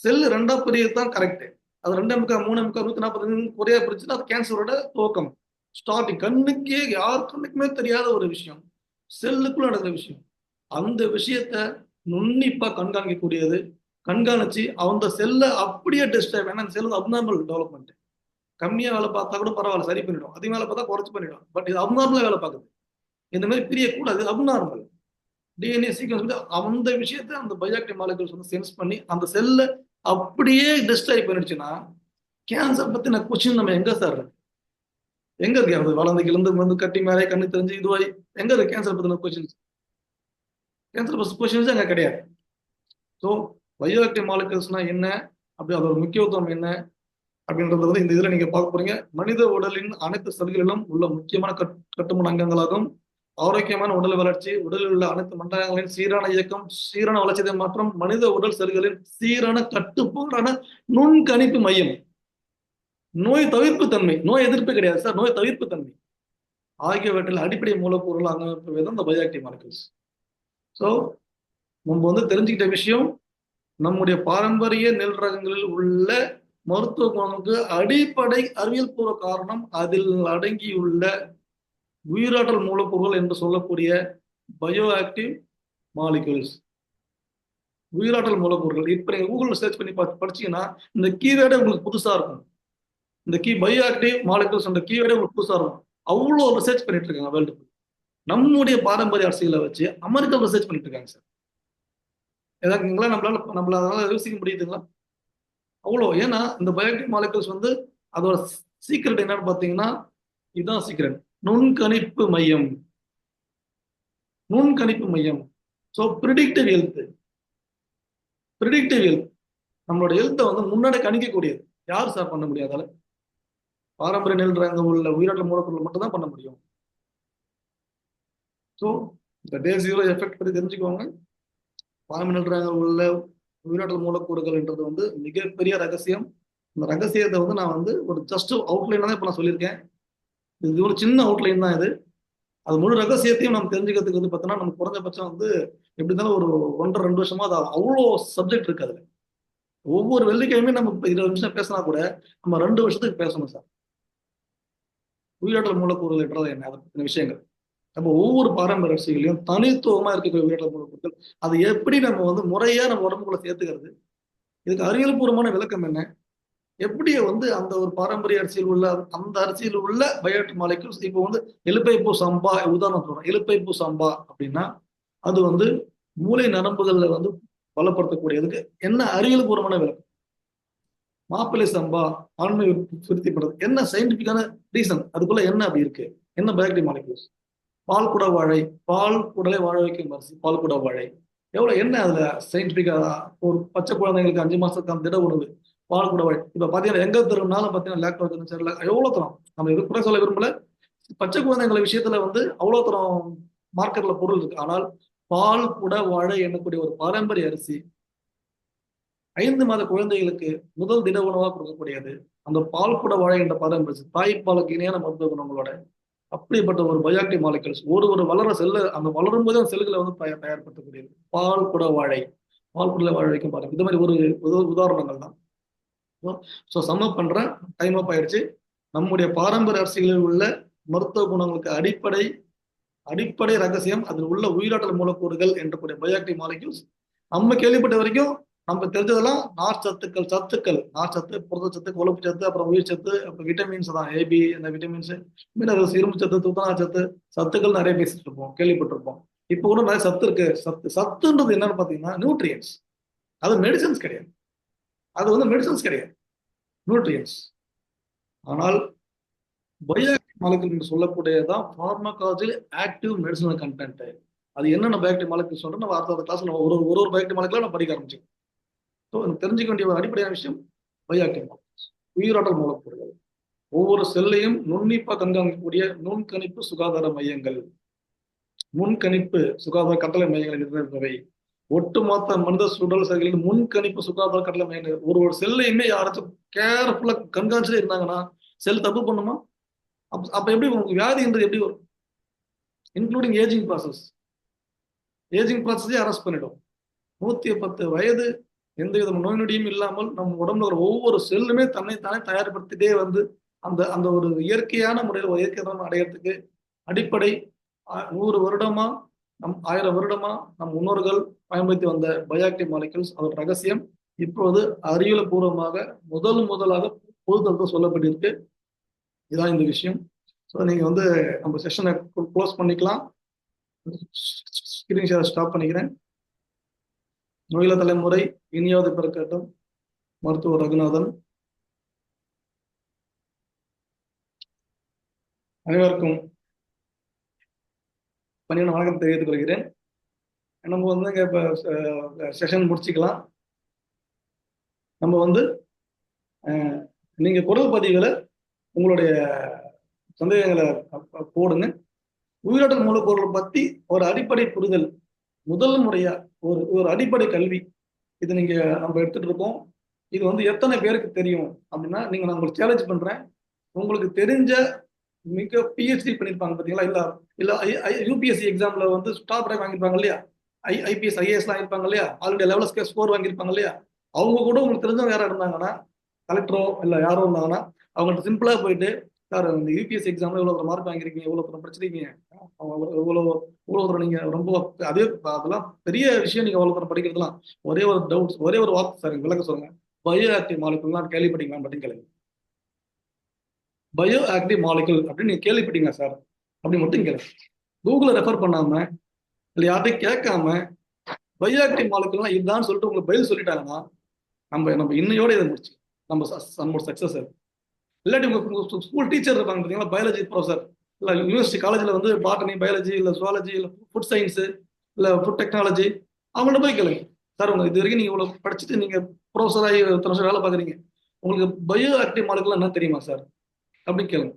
செல் ரெண்டா பிரியது தான் கரெக்ட். அது 2.3 140 குறையா பிரிச்சுன்னா அது கேன்சரோட துவக்கம், ஸ்டார்டிங். கண்ணுக்கே யார் கண்ணுக்குமே தெரியாத ஒரு விஷயம், செல்லுக்குள்ள நடக்கிற விஷயம். அந்த விஷயத்த நுண்ணிப்பா கண்காணிக்கக்கூடியது. கண்காணிச்சு அந்த செல்லை அப்படியே டெஸ்ட் ஆகும். ஏன்னா அந்த செல் அப்நார்மல் டெவலப்மெண்ட், கம்மியா வேலை பார்த்தா கூட பரவாயில்ல, சரி பண்ணிடும். அதிக வேலை பார்த்தா குறைச்சு பண்ணிடும். பட் இது அப்நார்மலா வேலை பார்க்குது. இந்த மாதிரி பிரியக்கூடாது, அப்நார்மல். டிஎன்ஏ சீக்வன்ஸ் அந்த விஷயத்தை அந்த பயோஆக்டிவ் மாலிகூல்ஸ் வந்து சென்ஸ் பண்ணி அந்த செல்லை அப்படியே டிஸ்ட்ராய் பண்ணிடுச்சுன்னா கேன்சர் பத்தின கொஸ்டின் நம்ம எங்க சார் இருக்கு? எங்க இருக்கு? அது வளர்ந்து இருந்து வந்து கட்டி மேலே கண்ணு தெரிஞ்சு இதுவாய் எங்க இருக்கு கேன்சர் பத்தின கொஸ்டின்ஸ்? கேன்சர் கொஸ்டின்ஸ் அங்க கிடையாது. ஸோ பயோஆக்டிவ் மாலிகூல்ஸ்னா என்ன, அப்படி அதோட முக்கியத்துவம் என்ன அப்படின்றது வந்து இந்த இதுல நீங்க பார்க்க போறீங்க. மனித உடலின் அனைத்து செல்களிலும் உள்ள முக்கியமான கட்டுமான அங்கங்களாகும். ஆரோக்கியமான உடல் வளர்ச்சி, உடலில் உள்ள அனைத்து மண்டலங்களின் சீரான இயக்கம், சீரான வளர்ச்சிதை மாற்றம், மனித உடல் செல்களின் சீரான கட்டுப்பாடான நுண்கணிப்பு மையம், நோய் தவிர்ப்பு தன்மை, நோய் எதிர்ப்பு கிடையாது சார், நோய் தவிர்ப்பு தன்மை ஆகியவற்றில் அடிப்படை மூலக்கூறுகள் அமைப்பது இந்த பயோஆக்டிவ் மாலிகூல்ஸ். ஸோ நம்ம வந்து தெரிஞ்சுக்கிட்ட விஷயம், நம்முடைய பாரம்பரிய நெல் ரகங்களில் உள்ள மருத்துவ குணங்களுக்கு அடிப்படை அறிவியல் பூர்வ காரணம் அதில் அடங்கியுள்ள உயிராற்றல் மூலக்கூறுகள் என்று சொல்லக்கூடிய பயோ ஆக்டிவ் மாலிகூல்ஸ், உயிராற்றல் மூலக்கூறுகள். இப்ப நீங்க கூகுள் சர்ச் பண்ணி படிச்சீங்கன்னா இந்த கீவேர்டே உங்களுக்கு புதுசா இருக்கும். இந்த பயோ ஆக்டிவ் மாலிகூல்ஸ் என்ற கீவேர்டே உங்களுக்கு புதுசா இருக்கும். அவ்வளோ ரிசர்ச் பண்ணிட்டு இருக்காங்க வேர்ல்டு. நம்முடைய பாரம்பரிய அரசியலை வச்சு அமெரிக்கா ரிசர்ச் பண்ணிட்டு இருக்காங்க சார். ஏதாக்குங்களா நம்மளால யோசிக்க முடியுதுங்களா? அவ்வளோ. ஏன்னா இந்த பயோஆக்டிவ் மாலிகூல்ஸ் வந்து அதோட சீக்ரெட் என்னன்னு பார்த்தீங்கன்னா இதுதான் சீக்ரெட், நுண்கணிப்பு மையம், நுண்கணிப்பு மையம். So predictive health, predictive health நம்மளோட ஹெல்த்தை வந்து முன்னாடி கணிக்கக்கூடியது. யார் சார் பண்ண முடியாதால? பாரம்பரிய நெல் ரகம் உள்ள உயிராற்றல் மூலக்கூறுகள் மட்டும் தான் பண்ண முடியும். ஸோ இந்த டே 0 எஃபெக்ட் பற்றி தெரிஞ்சுக்கோங்க. பாரம்பரிய நெல் ரகம் உள்ள உயிராற்றல் மூலக்கூறுகள் என்றது வந்து மிகப்பெரிய ரகசியம். இந்த ரகசியத்தை வந்து நான் வந்து ஒரு ஜஸ்ட் அவுட்லைன் தான் இப்போ நான் சொல்லியிருக்கேன். இது ஒரு சின்ன அவுட்லைன் தான் இது. அது முழு ரகசியத்தையும் நம்ம தெரிஞ்சுக்கிறதுக்கு வந்து பார்த்தோன்னா நம்ம குறைஞ்சபட்சம் வந்து எப்படி இருந்தாலும் ஒரு 1.5-2 வருஷமா அது அவ்வளோ சப்ஜெக்ட் இருக்கு அதுல. ஒவ்வொரு வெள்ளிக்கிழமையும் நம்ம 20 நிமிஷம் பேசினா கூட நம்ம 2 வருஷத்துக்கு பேசணும் சார். உயிராற்றல் மூலக்கூறுகள் என்றது என்ன, அதை பற்றின விஷயங்கள். நம்ம ஒவ்வொரு பாரம்பரிய அரசியலையும் தனித்துவமா இருக்கக்கூடிய உயிராற்றல் மூலக்கூறுகள் அதை எப்படி நம்ம வந்து முறையா நம்ம உடம்புக்குள்ள சேர்த்துக்கிறது, இதுக்கு அறிவியல் பூர்வமான விளக்கம் என்ன, எப்படி வந்து அந்த ஒரு பாரம்பரிய அரசியல் உள்ள அந்த அரசியல் உள்ள பயோஆக்டிவ் மாலிகூல்ஸ். இப்போ வந்து எலுப்பைப்பூ சம்பா உதாரணம் சொல்றேன். எலுப்பைப்பூ சம்பா அப்படின்னா அது வந்து மூளை நரம்புகள்ல வந்து பலப்படுத்தக்கூடியதுக்கு என்ன அறிவியல் பூர்வமான விளக்கம். மாப்பிள்ளை சம்பா ஆண்மை திருப்திப்படுறது என்ன சயின்டிபிக்கான ரீசன், அதுக்குள்ள என்ன அப்படி இருக்கு, என்ன பயோஆக்டிவ் மாலிகூல்ஸ். பால் குட வாழை, பால் குடலை வாழ வைக்கும் அரிசி, பால் குட வாழை எவ்வளவு என்ன அதுல சயின்டிபிக்கா. ஒரு பச்சை குழந்தைங்களுக்கு 5 மாசத்துக்கு திட உணவு பால் கூட வாழை. இப்ப பாத்தீங்கன்னா எங்க தரும்னாலும் பாத்தீங்கன்னா லாக்டோஜன் சரியில்லை, எவ்வளவு தரம். நம்ம எது குறை சொல்ல விரும்பல, பச்சை குழந்தைங்களை விஷயத்துல வந்து அவ்வளவு தரம் மார்க்கெட்ல பொருள் இருக்கு. ஆனால் பால் குட வாழை என்னக்கூடிய ஒரு பாரம்பரிய அரிசி 5 மாத குழந்தைகளுக்கு முதல் திட உணவா கொடுக்கக்கூடியது அந்த பால் குட வாழை என்ற பாரம்பரிய தாய்ப்பாலுக்கு இணையான மருத்துவ குணங்களோட அப்படிப்பட்ட ஒரு பயோஆக்டிவ் மாலிகூல்ஸ் ஒரு வளர செல்ல அந்த வளரும் போது அந்த செல்களை வந்து தயார்படுத்தக்கூடியது பால் குட வாழை, பால் குடலை வாழ வைக்கும் பாருங்க. இந்த மாதிரி ஒரு உதாரணங்கள் தான். ஸோ சம்மப் பண்றேன், டைம் அப் ஆயிடுச்சு. நம்முடைய பாரம்பரிய அரசியலில் உள்ள மருத்துவ குணங்களுக்கு அடிப்படை ரகசியம் அதில் உள்ள உயிராற்றல் மூலக்கூறுகள் என்றக்கூடிய பயோஆக்டிவ் மாலிகூல்ஸ். நம்ம கேள்விப்பட்ட வரைக்கும் நம்ம தெரிஞ்சதெல்லாம் நார்ச்சத்து, புரதச்சத்து, கொழுப்பு சத்து, அப்புறம் உயிர் சத்து, அப்புறம் விட்டமின்ஸ் தான் ஏபி, அந்த விட்டமின்ஸ், மினரல்ஸ், இரும்பு சத்து, துத்தநார் சத்து, சத்துக்கள் நிறைய பேசிட்டு இருப்போம், கேள்விப்பட்டிருப்போம். இப்போ கூட நிறைய சத்து இருக்கு. சத்துன்றது என்னன்னு பாத்தீங்கன்னா நியூட்ரியன்ஸ். அது மெடிசன்ஸ் கிடையாது. நியூட்ரியன்ஸ். ஆனால் பயோஆக்டிவ் மாலிகுல் என்று சொல்லக்கூடியதான் பார்மகாலஜியில் ஆக்டிவ் மெடிசனல் கண்டென்ட். அது என்னென்ன பயோஆக்டிவ் மாலிகுல் சொல்றோம் நம்ம அடுத்த கிளாஸ்ல ஒரு பயோஆக்டிவ் மாலிகுலா நம்ம படிக்க ஆரம்பிச்சோம். ஸோ எனக்கு தெரிஞ்சுக்க வேண்டிய ஒரு அடிப்படையான விஷயம் பயோஆக்டிவ் மாலிகுல்ஸ், உயிராற்றல் மூலக்கூறுகள். ஒவ்வொரு செல்லையும் நுண்ணிப்பா கண்காணிக்கக்கூடிய நுண்கணிப்பு சுகாதார மையங்கள், கட்டளை மையங்களை நிர்ணயிப்பவை. ஒட்டுமொத்த மனித சுடல் செயல்களில் முன்கணிப்பு சுகாதார கட்டளை மையங்கள். ஒரு செல்லையுமே யாராச்சும் கேர்ஃபுல்லா கண்காணிச்சுட்டே இருந்தாங்கன்னா செல் தப்பு பண்ணுமா? அப்ப எப்படி உங்களுக்கு வியாதின்றது எப்படி வரும்? இன்க்ளூடிங் ஏஜிங் ப்ராசஸே அரெஸ்ட் பண்ணிடும். 110 வயது எந்த வித நோய் நொடியும் இல்லாமல் நம்ம உடம்புல ஒரு ஒவ்வொரு செல்லுமே தன்னைத்தானே தயார்படுத்திட்டே வந்து அந்த அந்த ஒரு இயற்கையான முறையில் ஒரு இயற்கை அடையிறதுக்கு அடிப்படை 100 வருடமா 1000 வருடமா நம் முன்னோர்கள் பயன்படுத்தி வந்த பயோஆக்டிவ் மாலிகுல்ஸ். அதோட ரகசியம் இப்போது அறிவியல் பூர்வமாக முதலாக பொதுத்தளத்தில் சொல்லப்பட்டிருக்கு. இதான் இந்த விஷயம். ஸோ நீங்க வந்து நம்ம செஷனை க்ளோஸ் பண்ணிக்கலாம். ஸ்கிரீன் ஷேர் ஸ்டாப் பண்ணிக்கிறேன். நோயில தலைமுறை இனியாவது பிறக்கட்டும். மருத்துவர் ரகுநாதன். அனைவருக்கும் பணியான வணக்கம் தெரிவித்துக் கொள்கிறேன். நம்ம வந்து இங்க இப்ப செஷன் முடிச்சுக்கலாம். நம்ம வந்து நீங்க குரல் பதிவுகளை உங்களுடைய சந்தேகங்களை போடுங்க. உயிராற்றல் மூலப்பொருள் பத்தி ஒரு அடிப்படை புரிதல், முதல் முறையா ஒரு அடிப்படை கல்வி இது நீங்க நம்ம எடுத்துட்டு இருக்கோம். இது வந்து எத்தனை பேருக்கு தெரியும் அப்படின்னா, நீங்க நான் உங்களுக்கு சேலஞ்ச் பண்றேன். உங்களுக்கு தெரிஞ்ச மிக பிஹெச்டி பண்ணிருப்பாங்க பாத்தீங்களா, இல்ல யூபிஎஸ்சி எக்ஸாம்ல வந்து டாப் ரேங்க் வாங்கியிருப்பாங்க இல்லையா, ஐபிஎஸ் ஐஏஎஸ் எல்லாம் இருப்பாங்க இல்லையா, ஆல் இண்டியா லெவல் ஸ்கோர் வாங்கியிருப்பாங்க இல்லையா, அவங்க கூட உங்களுக்கு தெரிஞ்சவங்க யாரா இருந்தாங்கன்னா, கலெக்டரோ இல்ல யாரோ இருந்தாங்கன்னா, அவங்கள்ட்ட சிம்பிளா போயிட்டு, சார் இந்த யூபிஎஸ்சி எக்ஸாம்ல இவ்வளவு மார்க் வாங்கிருக்கீங்க, இவ்வளவு படிச்சிருக்கீங்க, இவ்வளவு தூரம் நீங்க ரொம்ப அதெல்லாம் பெரிய விஷயம். நீங்க அவ்வளவு தூரம் படிக்கிறதுலாம் ஒரே ஒரு டவுட்ஸ், ஒரே ஒரு வார்த்தை சார் விளக்க சொல்லுங்க. பயோஆக்டிவ் மாலிகுல்லாம் கேள்விப்பட்டீங்களா அப்படின்னு கேளுங்க. பயோஆக்டிவ் மாலிகுல் அப்படின்னு நீங்க கேள்விப்பட்டீங்களா சார் அப்படி மட்டும் கேளுங்க. கூகுளை ரெஃபர் பண்ணாம இல்லை யார்ட்டையும் கேட்காம பயோஆக்டிவ் மாலிகுல்லாம் இதுதான் சொல்லிட்டு உங்களுக்கு பதில் சொல்லிட்டாங்கன்னா நம்ம இன்னையோட இதை முடிச்சு நம்ம சக்சஸ். இல்லாட்டி உங்க ஸ்கூல் டீச்சர் இருப்பாங்க பார்த்தீங்களா, பயாலஜி ப்ரொஃபசர், இல்லை யூனிவர்சிட்டி காலேஜில் வந்து பாட்டனி, பயாலஜி, இல்லை சுவாலஜி, இல்லை ஃபுட் சயின்ஸு, இல்லை ஃபுட் டெக்னாலஜி, அவங்கள்ட்ட போய் கேளுங்க. சார் உங்க இது வரைக்கும் நீங்கள் இவ்வளோ படிச்சுட்டு நீங்கள் ப்ரொஃபஸராகி இத்தனை வருஷம் வேலை பார்க்குறீங்க, உங்களுக்கு பயோஆக்டிவ் மாலிகுல் என்ன தெரியுமா சார் அப்படின்னு கேளுங்க.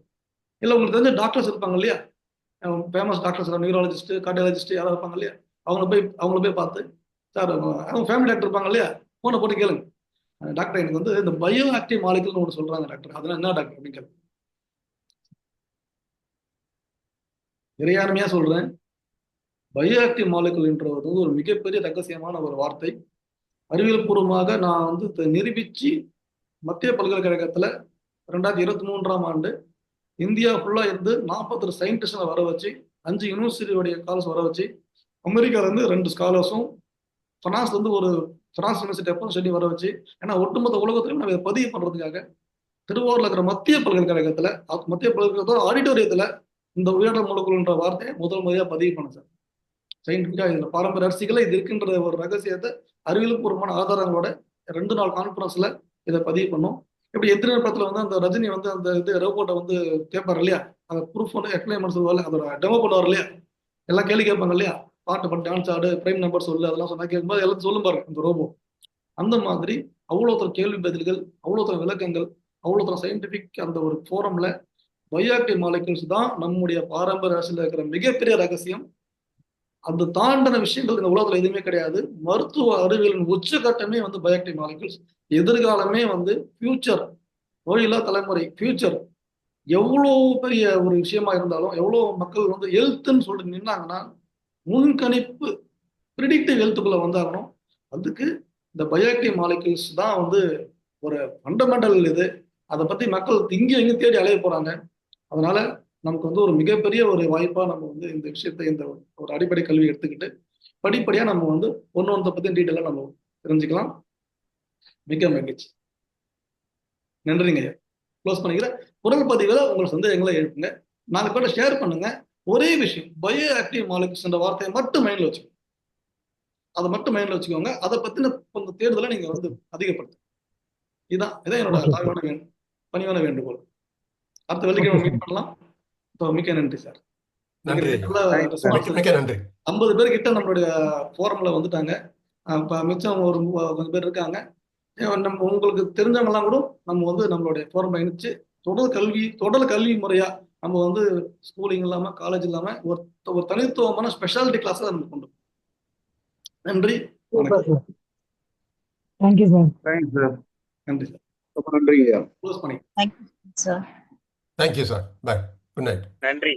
இல்லை உங்களுக்கு தெரிஞ்ச டாக்டர்ஸ் இருப்பாங்க இல்லையா, ஃபேமஸ் டாக்டர்ஸ், நியூராலஜிஸ்ட், கார்டியாலஜிஸ்ட் யாராவது இருப்பாங்க இல்லையா, அவங்கள போய் பார்த்து, சார் அவங்க ஃபேமிலி டாக்டர் இருப்பாங்க இல்லையா, ஃபோனை போட்டு கேளுங்க. டாக்டர் எனக்கு வந்து இந்த பயோஆக்டிவ் மாலிகுல்னு ஒன்று சொல்றாங்க டாக்டர், அதெல்லாம் என்ன டாக்டர் அப்படின்னு கேளுங்க. இறையாண்மையா சொல்றேன், பயோஆக்டிவ் மாலிகுல் என்றது ஒரு மிகப்பெரிய ரகசியமான ஒரு வார்த்தை. அறிவியல் பூர்வமாக நான் வந்து நிரூபிச்சு மத்திய பல்கலைக்கழகத்துல 2023ஆம் ஆண்டு இந்தியா ஃபுல்லா இருந்து 41 சயின்டிஸ்ட் வர வச்சு, 5 யூனிவர்சிட்டியோடைய ஸ்காலர்ஸ் வர வச்சு, அமெரிக்கால இருந்து 2 ஸ்காலர்ஸும், பிரான்ஸ்ல இருந்து ஒரு பிரான்ஸ் யூனிவர்சிட்டி எப்போ சொல்லி வர வச்சு, ஏன்னா ஒட்டுமொத்த உலகத்திலும் நம்ம இதை பதிவு பண்றதுக்காக திருவாரூர்ல இருக்கிற மத்திய பல்கலைக்கழகத்துல ஆடிட்டோரியத்துல இந்த உயிராற்றல் மூலக்கூறுன்ற வார்த்தையை முதல் முறையா பதிவு பண்ண சார். சயின்டிபிக்கா இதுல பாரம்பரிய அரசியல இது இருக்கின்ற ஒரு ரகசியத்தை அறிவியல் பூர்வமான ஆதாரங்களோட 2 நாள் கான்பரன்ஸ்ல இதை பதிவு பண்ணோம். இப்படி எத்தனை படத்துல வந்து அந்த ரஜினி வந்து அந்த இது ரோபோட்டை வந்து கேட்பாரு இல்லையா, அந்த ப்ரூஃப் வந்து எக்ஸ்பிளைன் பண்ண சொல்லுவாங்க, அதோட டெமோ பண்ணுவார் இல்லையா, எல்லாம் கேள்வி கேட்பாங்க இல்லையா, பாட்டு பண்ணி டான்ஸ் ஆடு, பிரைம் நம்பர் சொல்லு, அதெல்லாம் சொன்னா கேட்கும்போது எல்லாத்தையும் சொல்லும் பாருங்க அந்த ரோபோ. அந்த மாதிரி அவ்வளோ கேள்வி பதில்கள், அவ்வளோ விளக்கங்கள், அவ்வளோ சயின்டிபிக் அந்த ஒரு ஃபோரம்ல பயோஆக்டிவ் மாலிகுல்ஸ் தான் நம்முடைய பாரம்பரிய அரசியல் இருக்கிற மிகப்பெரிய ரகசியம். அந்த தாண்டின விஷயங்கள் இந்த உலகத்துல எதுவுமே கிடையாது. மருத்துவ அறிவியலின் உச்சகட்டமே வந்து பயோஆக்டிவ் மாலிகுல்ஸ். எதிர்காலமே வந்து ஃபியூச்சர், நோயில்லா தலைமுறை ஃபியூச்சர் எவ்வளோ பெரிய ஒரு விஷயமா இருந்தாலும், எவ்வளோ மக்கள் வந்து ஹெல்த்ன்னு சொல்லிட்டு நின்னாங்கன்னா, முன்கணிப்பு ப்ரிடிக்டிவ் ஹெல்த்துக்குள்ள வந்தாகணும். அதுக்கு இந்த பயோஆக்டிவ் மாலிகுல்ஸ் தான் வந்து ஒரு ஃபண்டமெண்டல் இது. அதை பத்தி மக்கள் இங்கேயும் எங்கேயும் தேடி அலைய போறாங்க. அதனால நமக்கு வந்து ஒரு மிகப்பெரிய ஒரு வாய்ப்பா நம்ம வந்து இந்த விஷயத்தை, இந்த ஒரு அடிப்படை கல்வி எடுத்துக்கிட்டு படிப்படியா நம்ம வந்து ஒன்னொன்றத்தை பத்தி டீட்டெயிலாக நம்ம தெரிஞ்சுக்கலாம். மிக்க மகிழ்ச்சி. நன்றிங்க ஐயா. க்ளோஸ் பண்ணிக்கிறேன். குரல் பதிவில் உங்கள் சந்தேகங்களை எழுப்புங்க. 4 பேர்ட்ட ஷேர் பண்ணுங்க. ஒரே விஷயம், பயோ ஆக்டிவ் மாலிகுல்ஸ் என்ற வார்த்தையை மட்டும் மைண்ட்ல வச்சுக்கோங்க. அதை மட்டும் மைண்ட்ல வச்சுக்கோங்க. அதை பத்தின கொஞ்சம் தேடுதலை நீங்க வந்து அதிகப்படுத்துங்க. இதான் என்னோட பணிவான வேண்டுகோள். அடுத்த வெள்ளிக்கிழமை மீட் பண்ணலாம். மிக்க நன்றி சார். நன்றி. மிக்க நன்றி. 50 பேர் கிட்ட நம்மளுடைய ஃபோரம்ல வந்துட்டாங்க. மிச்சம் ஒரு கொஞ்சம் பேர் இருக்காங்க. நம்ம உங்களுக்கு தெரிஞ்சவங்க எல்லாம் கூட நம்ம வந்து நம்மளுடைய ஃபோரம் இணைச்சு தொடர் கல்வி முறையா நம்ம வந்து ஸ்கூலிங் இல்லாம காலேஜ் இல்லாம ஒரு தனித்துவமான ஸ்பெஷாலிட்டி கிளாஸ் நம்ம கொண்டு. நன்றி. Thank you sir. நன்றி சார். ரொம்ப நன்றிங்க. க்ளோஸ் பண்ணி. Thank you sir. Thank you sir. Bye. Good night. நன்றி.